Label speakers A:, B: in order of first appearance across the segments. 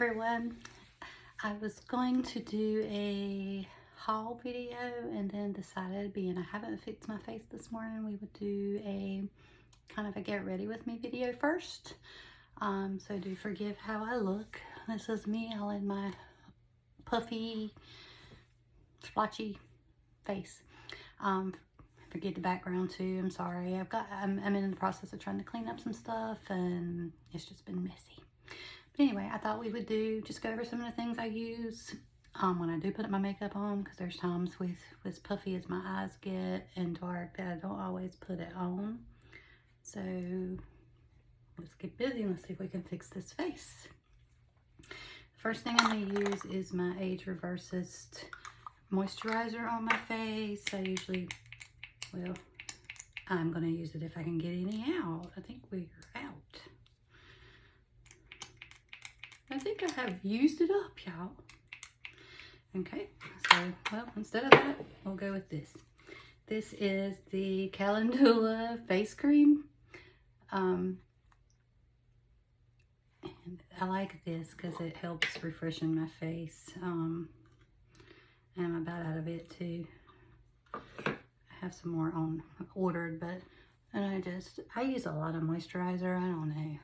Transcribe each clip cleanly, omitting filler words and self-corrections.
A: everyone. I was going to do a haul video and then decided, being I haven't fixed my face this morning, we would do a kind of a get ready with me video first. So do forgive how I look. This is me all in my puffy, splotchy face. Forget the background too. I'm sorry. I'm in the process of trying to clean up some stuff and it's just been messy. But anyway, I thought we would just go over some of the things I use when I do put my makeup on, because there's times with as puffy as my eyes get and dark that I don't always put it on. So let's get busy and let's see if we can fix this face. First thing I'm going to use is my Age Reversist moisturizer on my face. I usually, well, I'm going to use it if I can get any out. I think we're out. I think I have used it up, y'all. Okay, so, well, instead of that, we'll go with this. This is the Calendula face cream. And I like this because it helps refreshen my face. And I'm about out of it too. I have some more ordered, but and I use a lot of moisturizer. I don't know.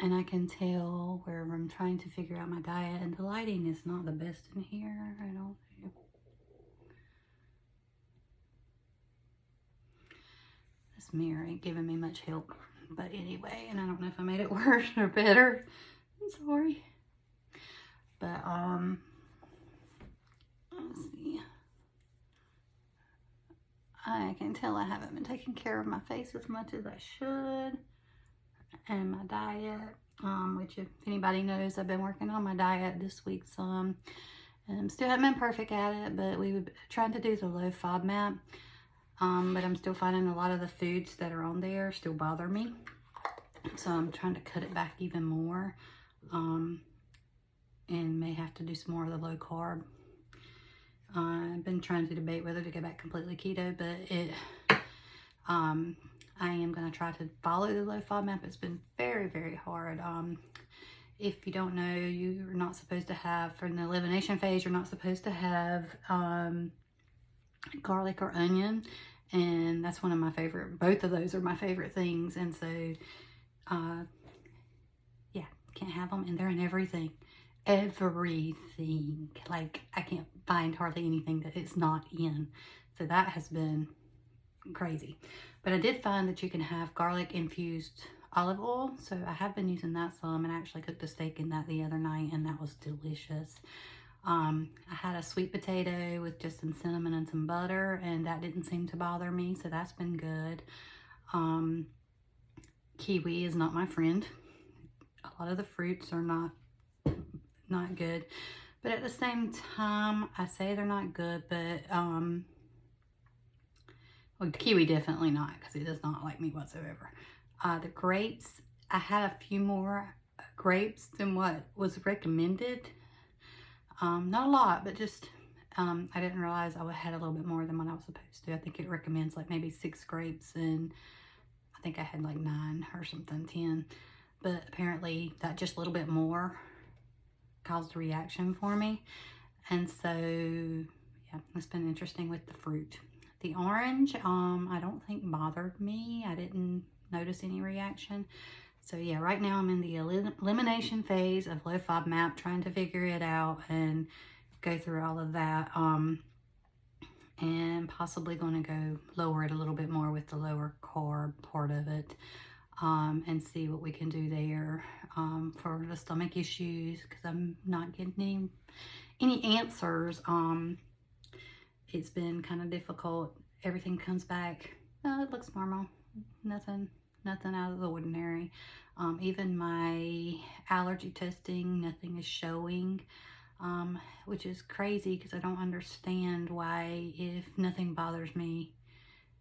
A: And I can tell where I'm trying to figure out my diet, and the lighting is not the best in here. I don't know. This mirror ain't giving me much help. But anyway, and I don't know if I made it worse or better. I'm sorry. But let's see. I can tell I haven't been taking care of my face as much as I should. And my diet, which if anybody knows, I've been working on my diet this week some, and still haven't been perfect at it, but we were trying to do the low FODMAP, but I'm still finding a lot of the foods that are on there still bother me, so I'm trying to cut it back even more, and may have to do some more of the low carb. I've been trying to debate whether to go back completely keto, but I am going to try to follow the low FODMAP. It's been very, very hard. If you don't know, you're not supposed to have, for the elimination phase, you're not supposed to have garlic or onion. And that's one of my favorite, both of those are my favorite things. And so, yeah, can't have them. And they're in everything. Everything. Like, I can't find hardly anything that it's not in. So that has been crazy. But I did find that you can have garlic infused olive oil, so I have been using that some, and I actually cooked a steak in that the other night, and that was delicious. I had a sweet potato with just some cinnamon and some butter, and that didn't seem to bother me, so that's been good. Kiwi is not my friend. A lot of the fruits are not good, but at the same time, I say they're not good, but well, kiwi definitely not, because it does not like me whatsoever. The grapes, I had a few more grapes than what was recommended. Not a lot, but just, I didn't realize I had a little bit more than what I was supposed to. I think it recommends like maybe 6 grapes, and I think I had like 9 or something, 10. But apparently that just a little bit more caused a reaction for me. And so, yeah, it's been interesting with the fruit. The orange, I don't think bothered me. I didn't notice any reaction. So yeah, right now I'm in the elimination phase of low FODMAP, trying to figure it out and go through all of that. And possibly going to go lower it a little bit more with the lower carb part of it. And see what we can do there for the stomach issues, because I'm not getting any answers. It's been kind of difficult. Everything comes back. It looks normal. Nothing out of the ordinary. Even my allergy testing, nothing is showing, which is crazy because I don't understand why, if nothing bothers me,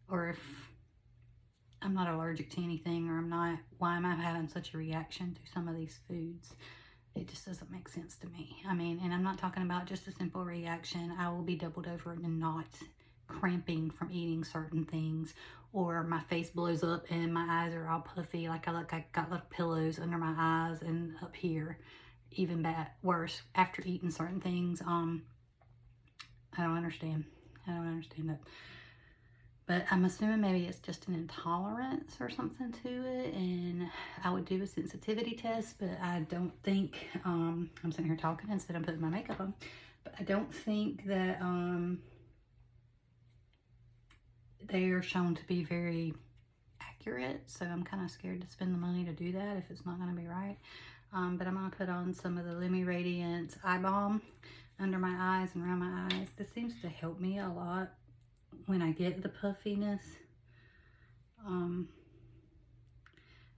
A: or if I'm not allergic to anything, or why am I having such a reaction to some of these foods? It just doesn't make sense to me. I mean, and I'm not talking about just a simple reaction. I will be doubled over and not cramping from eating certain things, or my face blows up and my eyes are all puffy, like I look, I got little pillows under my eyes and up here, even worse after eating certain things. I don't understand. I don't understand that. But I'm assuming maybe it's just an intolerance or something to it, and I would do a sensitivity test, but I don't think, I'm sitting here talking instead of putting my makeup on, but I don't think that they are shown to be very accurate, so I'm kind of scared to spend the money to do that if it's not going to be right. But I'm going to put on some of the Lumi Radiance Eye Balm under my eyes and around my eyes. This seems to help me a lot when I get the puffiness. I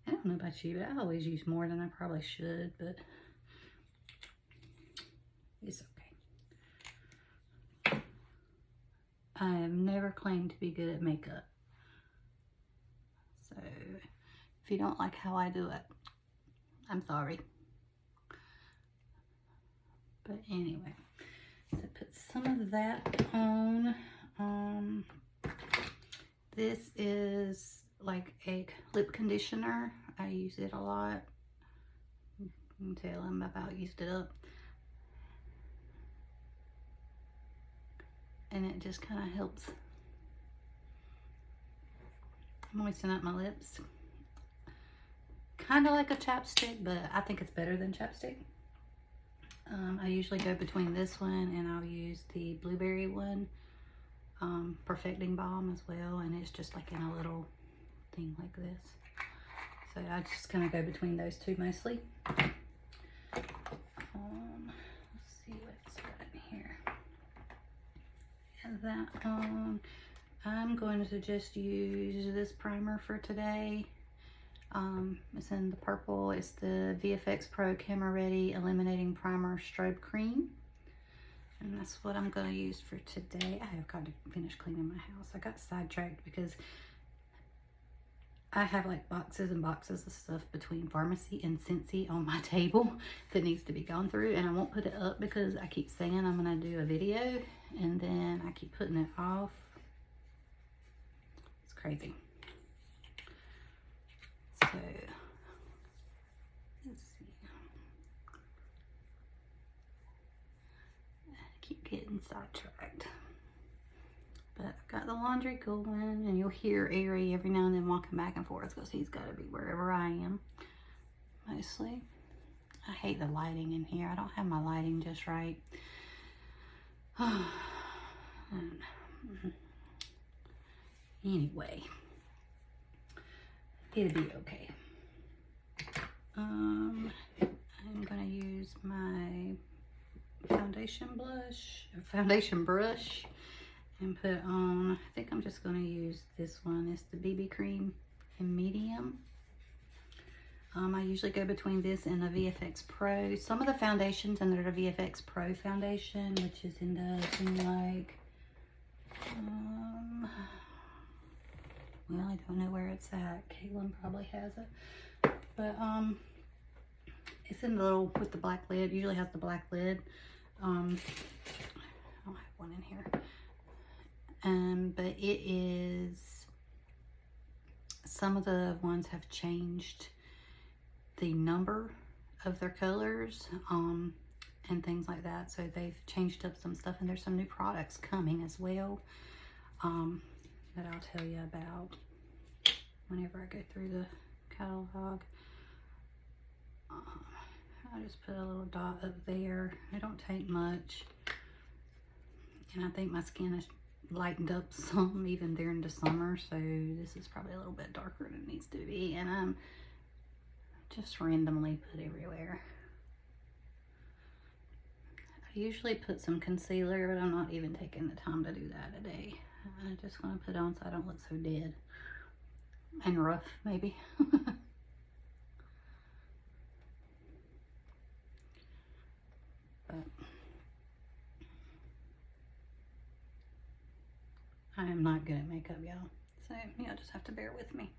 A: don't know about you, but I always use more than I probably should, but it's okay. I have never claimed to be good at makeup. So if you don't like how I do it, I'm sorry. But anyway, so put some of that on. This is like a lip conditioner. I use it a lot. You can tell I'm about used it up. And it just kind of helps moisten up my lips. Kind of like a chapstick, but I think it's better than chapstick. I usually go between this one and I'll use the blueberry one, perfecting balm as well, and it's just like in a little thing like this. So I just kind of go between those two mostly. Let's see what's got in here. And that I'm going to just use this primer for today. It's in the purple. It's the VFX Pro Camera Ready Illuminating Primer Strobe Cream. And that's what I'm going to use for today. I have got to finish cleaning my house. I got sidetracked because I have like boxes and boxes of stuff between pharmacy and Scentsy on my table that needs to be gone through. And I won't put it up because I keep saying I'm going to do a video and then I keep putting it off. It's crazy. So, let's see. I keep getting sidetracked. But I've got the laundry going, and you'll hear Ari every now and then walking back and forth because he's got to be wherever I am, mostly. I hate the lighting in here. I don't have my lighting just right. Anyway. It'll be okay. I'm gonna use my foundation brush and put on, I think I'm just gonna use this one. It's the BB cream in medium. I usually go between this and the VFX Pro. Some of the foundations under the VFX Pro foundation, which is in the thing like, well, I don't know where it's at. Kaylin probably has it. But it's in the little, with the black lid. It usually has the black lid. I don't have one in here. But it is, some of the ones have changed the number of their colors and things like that. So they've changed up some stuff, and there's some new products coming as well. That I'll tell you about whenever I go through the catalog. I just put a little dot up there. It don't take much. And I think my skin has lightened up some even during the summer. So this is probably a little bit darker than it needs to be. And I'm just randomly put everywhere. I usually put some concealer, but I'm not even taking the time to do that today. I just want to put on so I don't look so dead and rough, maybe. But I am not good at makeup, y'all. So you'll just have to bear with me.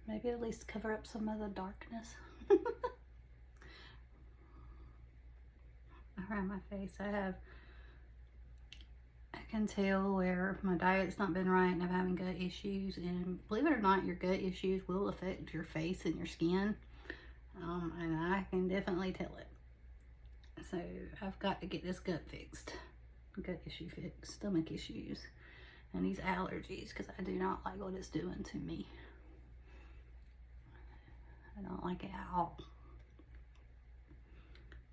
A: Maybe at least cover up some of the darkness. Around my face, I can tell where my diet's not been right and I'm having gut issues. And believe it or not, your gut issues will affect your face and your skin. And I can definitely tell it. So I've got to get this gut fixed. Gut issue fixed, stomach issues, and these allergies, because I do not like what it's doing to me. I don't like it at all.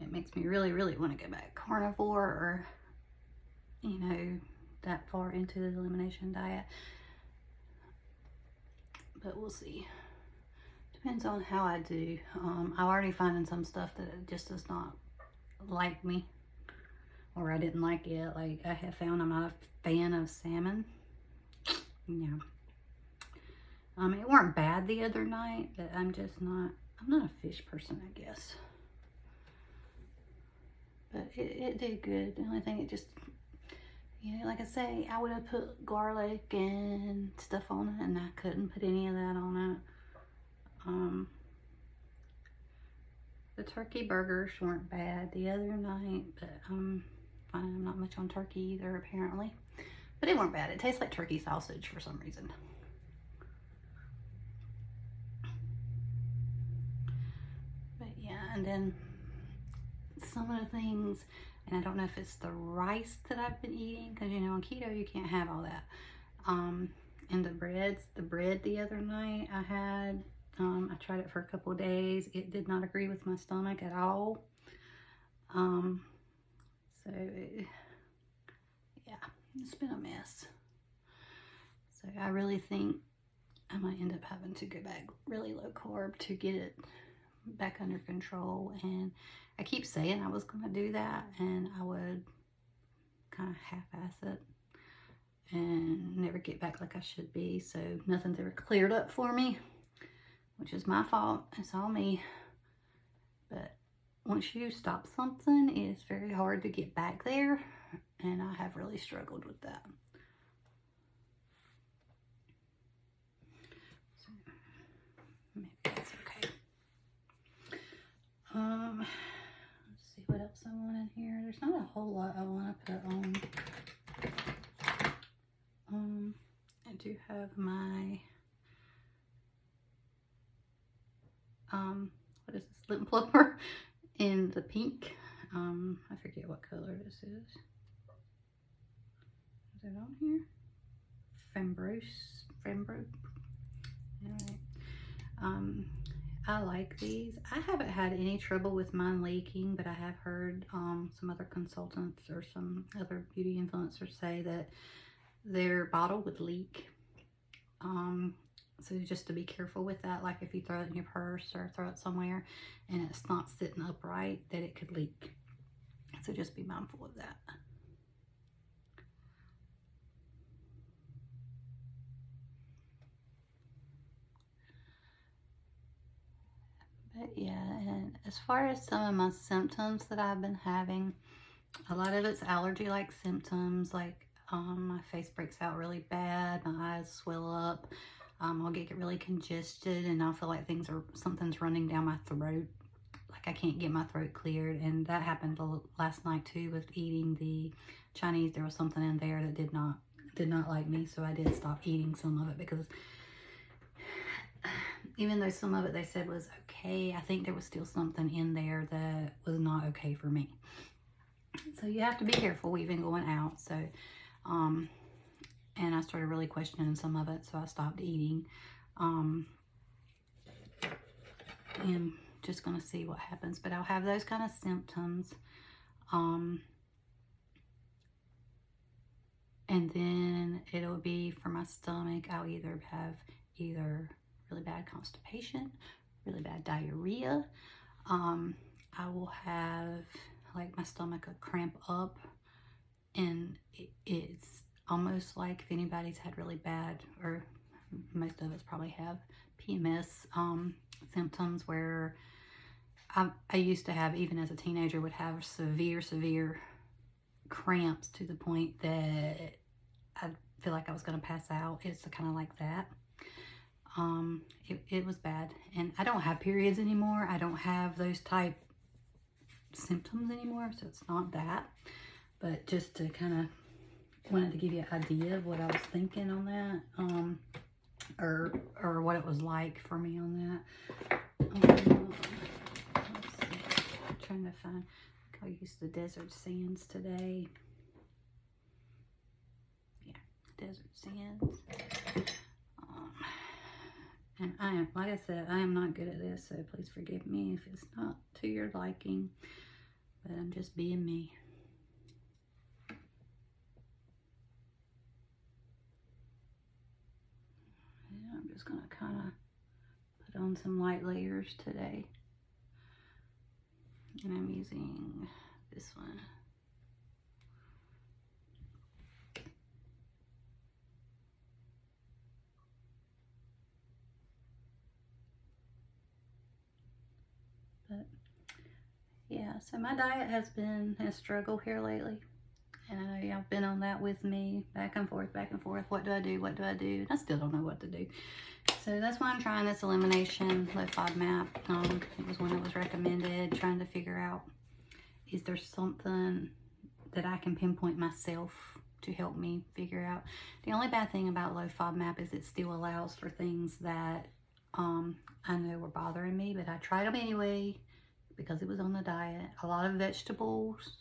A: It makes me really, really want to go back carnivore, or, you know, that far into the elimination diet. But we'll see. Depends on how I do. I'm already finding some stuff that it just does not like me, or I didn't like it. Like, I have found I'm not a fan of salmon. Yeah. It weren't bad the other night, but I'm not a fish person, I guess. But it did good. The only thing, it just, you know, like I say, I would have put garlic and stuff on it, and I couldn't put any of that on it. The turkey burgers weren't bad the other night, but I'm finding I'm not much on turkey either, apparently. But it weren't bad. It tastes like turkey sausage for some reason. But yeah, and then some of the things, and I don't know if it's the rice that I've been eating, because, you know, on keto you can't have all that. And the bread the other night I had, I tried it for a couple of days. It did not agree with my stomach at all. Yeah, it's been a mess. So I really think I might end up having to go back really low carb to get it back under control. And I keep saying I was going to do that, and I would kind of half-ass it and never get back like I should be. So nothing's ever cleared up for me, which is my fault. It's all me. But once you stop something, it's very hard to get back there, and I have really struggled with that. So maybe that's okay. Let's see what else I want in here. There's not a whole lot I want to put on. I do have my what is this, lip plumper in the pink. I forget what color this is. Is it on here? Fembro. Alright. I like these. I haven't had any trouble with mine leaking, but I have heard some other consultants or some other beauty influencers say that their bottle would leak. So just to be careful with that, like if you throw it in your purse or throw it somewhere and it's not sitting upright, that it could leak. So just be mindful of that. But yeah, and as far as some of my symptoms that I've been having, a lot of it's allergy-like symptoms, like my face breaks out really bad, my eyes swell up, I'll get really congested, and I'll feel like something's running down my throat, like I can't get my throat cleared. And that happened last night too with eating the Chinese. There was something in there that did not like me, so I did stop eating some of it, because even though some of it they said was okay, I think there was still something in there that was not okay for me. So you have to be careful even going out. So and I started really questioning some of it, so I stopped eating. And just gonna see what happens. But I'll have those kind of symptoms. And then it'll be for my stomach, I'll either have really bad constipation, really bad diarrhea. I will have, like, my stomach will cramp up, and it's almost like if anybody's had really bad, or most of us probably have PMS symptoms, where I used to have, even as a teenager, would have severe cramps to the point that I feel like I was going to pass out. It's kind of like that. It was bad. And I don't have periods anymore. I don't have those type symptoms anymore, so it's not that. But just to kind of wanted to give you an idea of what I was thinking on that, or what it was like for me on that. Let's see. I'm trying to find. I used the desert sands today. Yeah, desert sands. And I am, like I said, I am not good at this, so please forgive me if it's not to your liking. But I'm just being me. And I'm just going to kind of put on some light layers today. And I'm using this one. But yeah, so my diet has been a struggle here lately. And I know y'all have been on that with me, back and forth, back and forth. What do I do? What do I do? I still don't know what to do. So that's why I'm trying this elimination low FODMAP. It was one that was recommended, trying to figure out, is there something that I can pinpoint myself to help me figure out? The only bad thing about low FODMAP is it still allows for things that I know were bothering me, but I tried them anyway because it was on the diet. A lot of vegetables,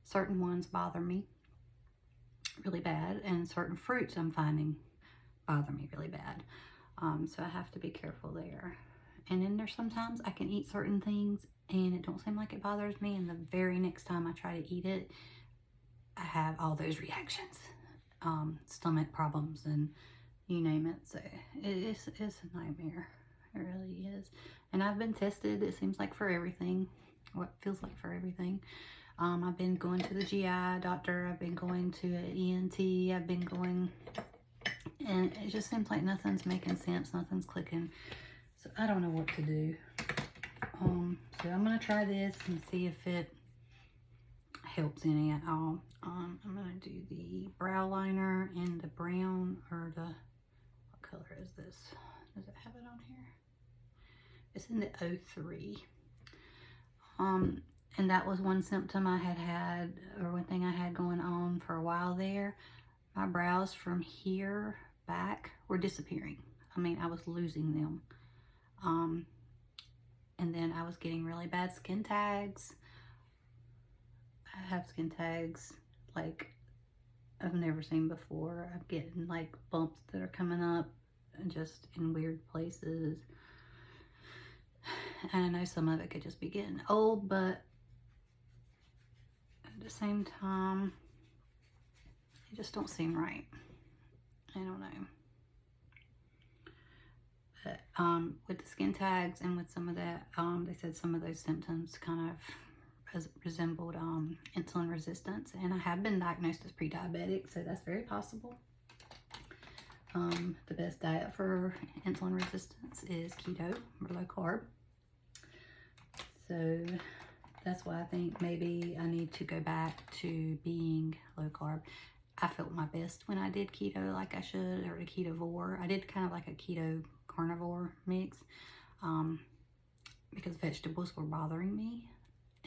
A: certain ones bother me really bad, and certain fruits I'm finding bother me really bad. So I have to be careful there. And then there's sometimes I can eat certain things and it don't seem like it bothers me, and the very next time I try to eat it, I have all those reactions, stomach problems and you name it. So it's a nightmare. It really is. And I've been tested, it seems like, for everything, what feels like for everything. I've been going to the GI doctor, I've been going to an ENT, I've been going, and it just seems like nothing's making sense, nothing's clicking. So I don't know what to do. So I'm going to try this and see if it helps any at all. I'm going to do the brow liner in the brown, or the, what color is this? Does it have it on here? It's in the 03. And that was one symptom I had, or one thing I had going on for a while there. My brows from here back were disappearing. I mean, I was losing them. And then I was getting really bad skin tags. I have skin tags like I've never seen before. I'm getting like bumps that are coming up just in weird places. And I know some of it could just be getting old, but at the same time, it just don't seem right. I don't know. But with the skin tags and with some of that, they said some of those symptoms kind of resembled insulin resistance. And I have been diagnosed as pre-diabetic, so that's very possible. The best diet for insulin resistance is keto or low carb. So that's why I think maybe I need to go back to being low carb. I felt my best when I did keto like I should, or the ketovore. I did kind of like a keto carnivore mix, because vegetables were bothering me.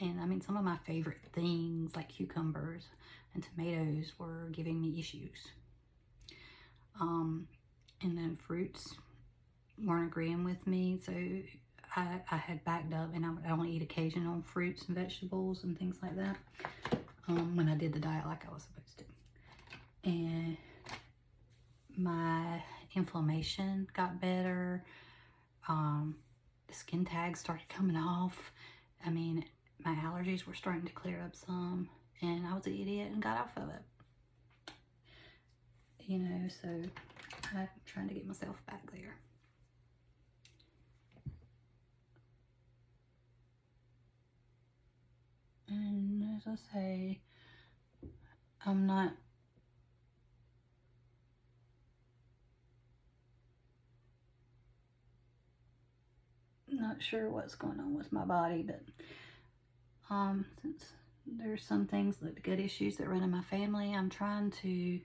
A: And I mean, some of my favorite things like cucumbers and tomatoes were giving me issues. And then fruits weren't agreeing with me, so I had backed up, and I would only eat occasional fruits and vegetables and things like that when I did the diet like I was supposed to. And my inflammation got better. The skin tags started coming off. I mean, my allergies were starting to clear up some, and I was an idiot and got off of it. You know, so I'm trying to get myself back there. And as I say, I'm not sure what's going on with my body, but since there's some things, like gut issues that run in my family, I'm trying to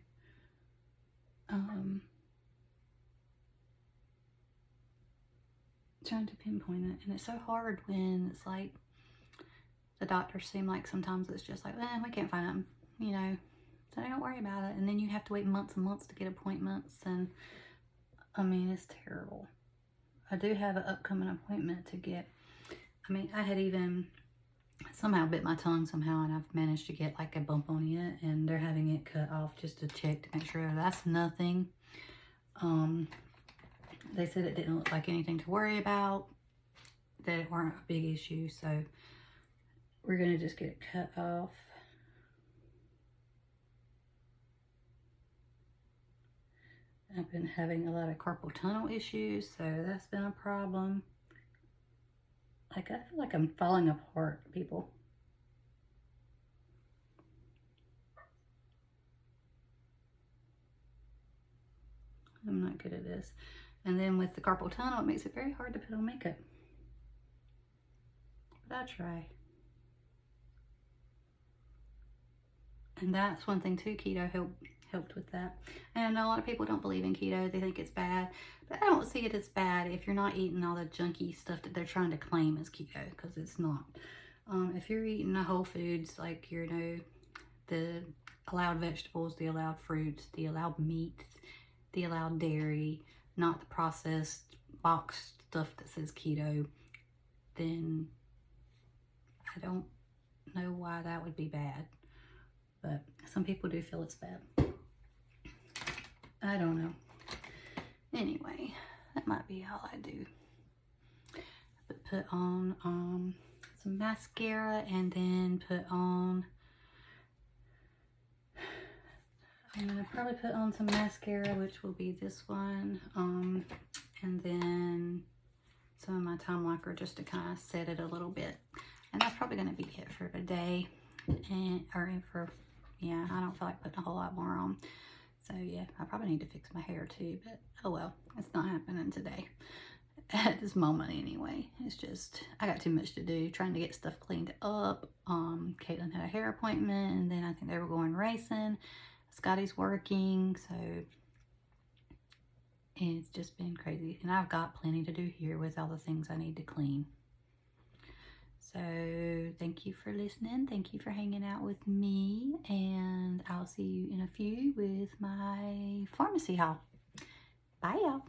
A: trying to pinpoint it. And it's so hard when it's like the doctors seem like sometimes it's just like, we can't find them, you know, so don't worry about it. And then you have to wait months and months to get appointments. And I mean, it's terrible. I do have an upcoming appointment to get. I mean, I had even somehow bit my tongue somehow, and I've managed to get like a bump on it, and they're having it cut off just to check to make sure that's nothing. They said it didn't look like anything to worry about, that it weren't a big issue, so we're gonna just get it cut off. I've been having a lot of carpal tunnel issues, so that's been a problem. Like, I feel like I'm falling apart, people. I'm not good at this. And then with the carpal tunnel, it makes it very hard to put on makeup. But I try. And that's one thing too, keto helped with that. And a lot of people don't believe in keto. They think it's bad. But I don't see it as bad if you're not eating all the junky stuff that they're trying to claim as keto, because it's not. If you're eating the whole foods, like, you know, the allowed vegetables, the allowed fruits, the allowed meats, the allowed dairy, not the processed boxed stuff that says keto, then I don't know why that would be bad. But some people do feel it's bad. I don't know. Anyway, that might be all I do. But put on some mascara, and then put on, I'm gonna probably put on some mascara, which will be this one, and then some of my Time Locker just to kind of set it a little bit. And that's probably gonna be it for today. And yeah, I don't feel like putting a whole lot more on. So yeah, I probably need to fix my hair too, but oh well, it's not happening today. At this moment anyway. It's just, I got too much to do, trying to get stuff cleaned up. Caitlin had a hair appointment, and then I think they were going racing. Scotty's working, so it's just been crazy. And I've got plenty to do here with all the things I need to clean. So thank you for listening. Thank you for hanging out with me, and I'll see you in a few with my pharmacy haul. Bye, y'all.